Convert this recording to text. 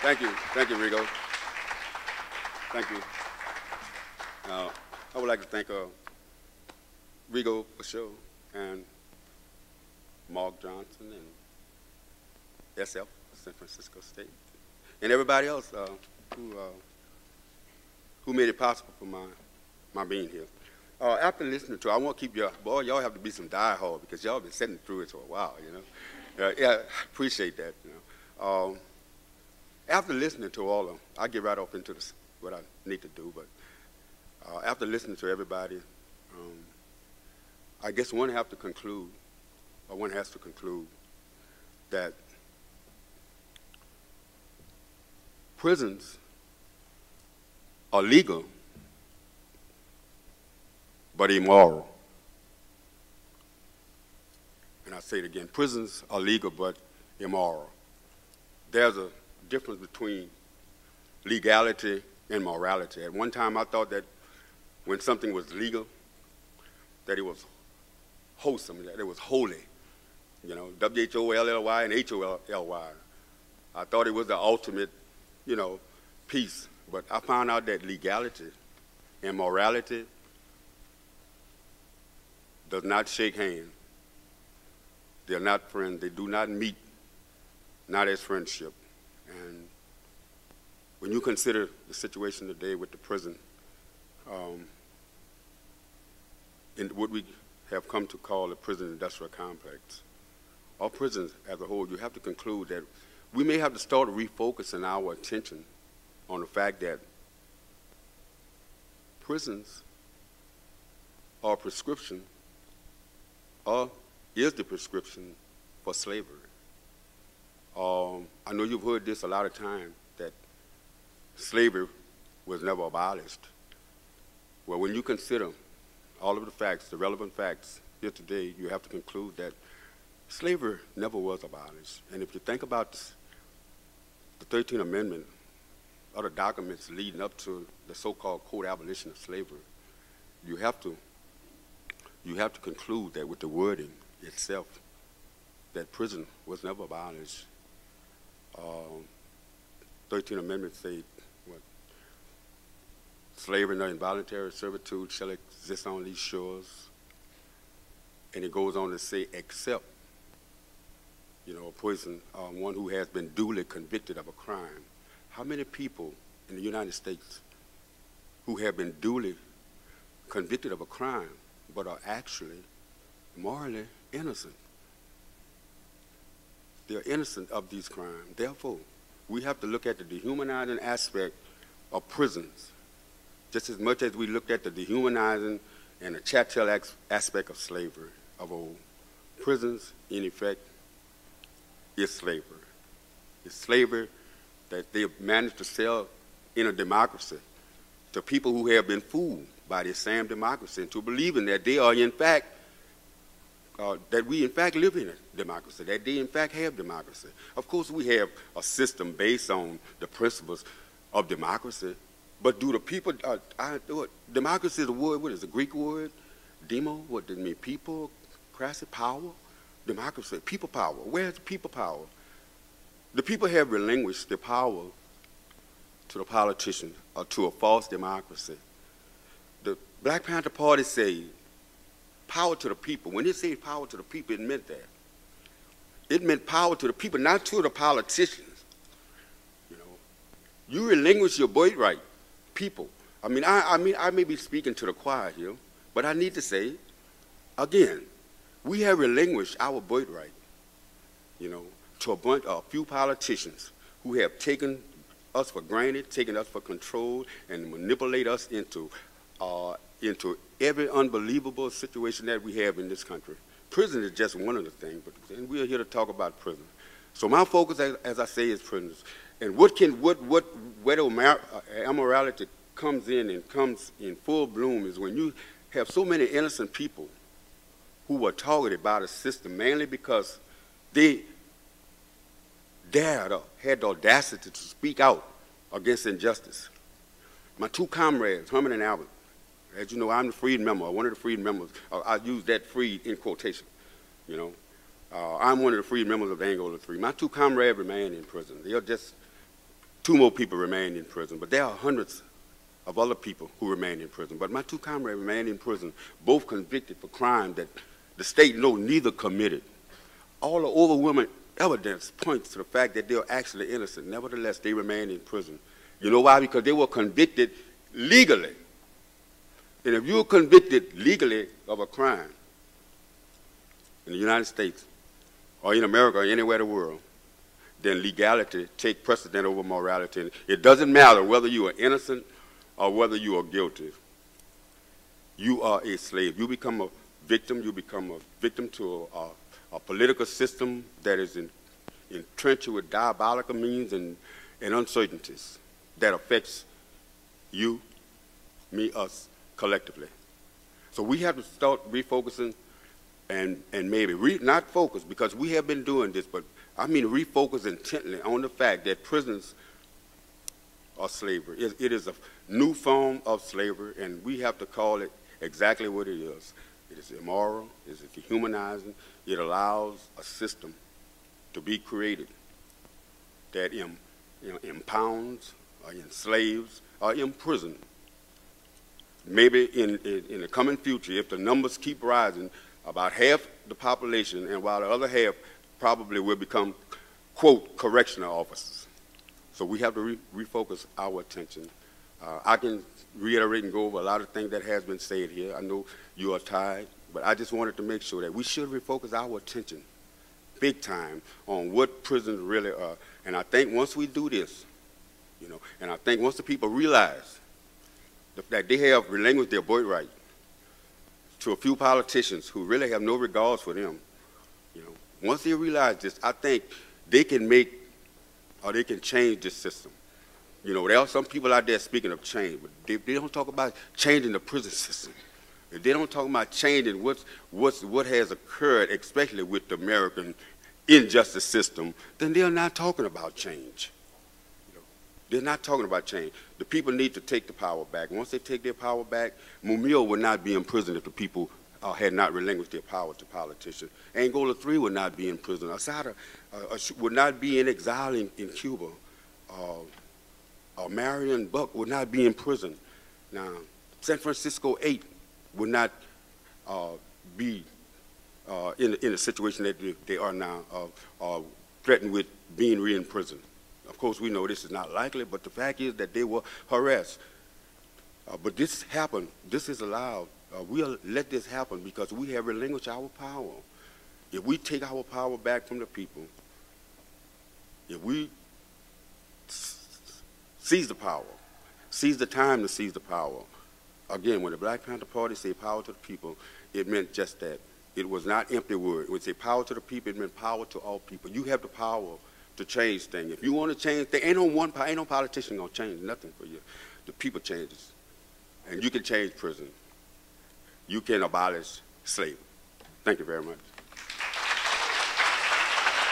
Thank you, Rigo. Thank you. I would like to thank Rigo for sure, and Mark Johnson, and SF, San Francisco State, and everybody else who made it possible for my being here. After listening to it, I want to keep y'all have to be some diehard because y'all been sitting through it for a while, you know. Yeah, I appreciate that, you know. After listening to all of them, I get right off into what I need to do, but after listening to everybody, I guess one has to conclude that prisons are legal but immoral. And I say it again, prisons are legal but immoral. There's a difference between legality and morality. At one time I thought that when something was legal, that it was wholesome, that it was holy. You know, W-H-O-L-L-Y and H-O-L-L-Y. I thought it was the ultimate, you know, peace. But I found out that legality and morality does not shake hands. They're not friends. They do not meet, not as friendship. And when you consider the situation today with the prison, in what we have come to call the prison industrial complex, or prisons as a whole, you have to conclude that we may have to start refocusing our attention on the fact that prisons are a prescription, or is the prescription for slavery. I know you've heard this a lot of times, that slavery was never abolished. Well, when you consider all of the facts, the relevant facts here today, you have to conclude that slavery never was abolished. And if you think about the 13th Amendment, other documents leading up to the so-called quote abolition of slavery, you have to conclude that with the wording itself, that prison was never abolished. 13th Amendment say, what? Slavery nor involuntary servitude shall exist on these shores. And it goes on to say, except, you know, a person, one who has been duly convicted of a crime. How many people in the United States who have been duly convicted of a crime but are actually morally innocent? They're innocent of these crimes. Therefore, we have to look at the dehumanizing aspect of prisons just as much as we looked at the dehumanizing and the chattel aspect of slavery of old. Prisons, in effect, is slavery. It's slavery that they have managed to sell in a democracy to people who have been fooled by this same democracy into believing that they are in fact, that we in fact live in a democracy, that they in fact have democracy. Of course we have a system based on the principles of democracy, but do the people, democracy is a word, what is it, a Greek word? Demo, what does it mean? People, crassy, power? Democracy, people power. Where's the people power? The people have relinquished their power to the politicians or to a false democracy. The Black Panther Party say power to the people. When it says power to the people, it meant that. It meant power to the people, not to the politicians. You know, you relinquish your birthright, people. I mean, I may be speaking to the choir here, but I need to say, again, we have relinquished our birthright, you know, to a few politicians who have taken us for granted, taken us for control, and manipulate us into every unbelievable situation that we have in this country. Prison is just one of the things, and we are here to talk about prison. So my focus, as I say, is prisons. And where immorality comes in and comes in full bloom is when you have so many innocent people who were targeted by the system, mainly because they had the audacity to speak out against injustice. My two comrades, Herman and Albert, as you know, I'm the freed member, one of the freed members. I use that freed in quotation, you know. I'm one of the freed members of the Angola Three. My two comrades remain in prison. They are just 2 more people remained in prison, but there are hundreds of other people who remained in prison. But my 2 comrades remained in prison, both convicted for crimes that the state know neither committed. All the overwhelming evidence points to the fact that they are actually innocent. Nevertheless, they remained in prison. You know why? Because they were convicted legally. And if you were convicted legally of a crime in the United States or in America or anywhere in the world, then legality takes precedent over morality. And it doesn't matter whether you are innocent or whether you are guilty. You are a slave. You become a victim. You become a victim to a political system that is entrenched with diabolical means and uncertainties that affects you, me, us, collectively. So we have to start refocusing and maybe not focus, because we have been doing this, but I mean refocus intently on the fact that prisons are slavery. It is a new form of slavery, and we have to call it exactly what it is. It is immoral, it is dehumanizing. It allows a system to be created that impounds or enslaves or imprisons. Maybe in the coming future, if the numbers keep rising, about half the population, and while the other half probably will become, quote, correctional officers. So we have to refocus our attention. I can reiterate and go over a lot of things that has been said here. I know you are tired, but I just wanted to make sure that we should refocus our attention big time on what prisons really are. And I think once we do this, and I think once the people realize that they have relinquished their birthright to a few politicians who really have no regards for them, once they realize this, I think they can they can change this system. There are some people out there speaking of change, but they don't talk about changing the prison system. If they don't talk about changing what has occurred, especially with the American injustice system, then they're not talking about change. They're not talking about change. The people need to take the power back. Once they take their power back, Mumio would not be in prison if the people had not relinquished their power to politicians. Angola III would not be in prison. Asada would not be in exile in Cuba. Marion Buck would not be in prison. Now, San Francisco 8 would not be in a situation that they are now, threatened with being re-imprisoned. Of course, we know this is not likely, but the fact is that they were harassed. But this happened. This is allowed. We'll let this happen because we have relinquished our power. If we take our power back from the people, if we seize the power, seize the time to seize the power. Again, when the Black Panther Party said power to the people, it meant just that. It was not empty word. When it said power to the people, it meant power to all people. You have the power to change things. If you want to change things, ain't no politician gonna change nothing for you. The people changes. And you can change prison. You can abolish slavery. Thank you very much.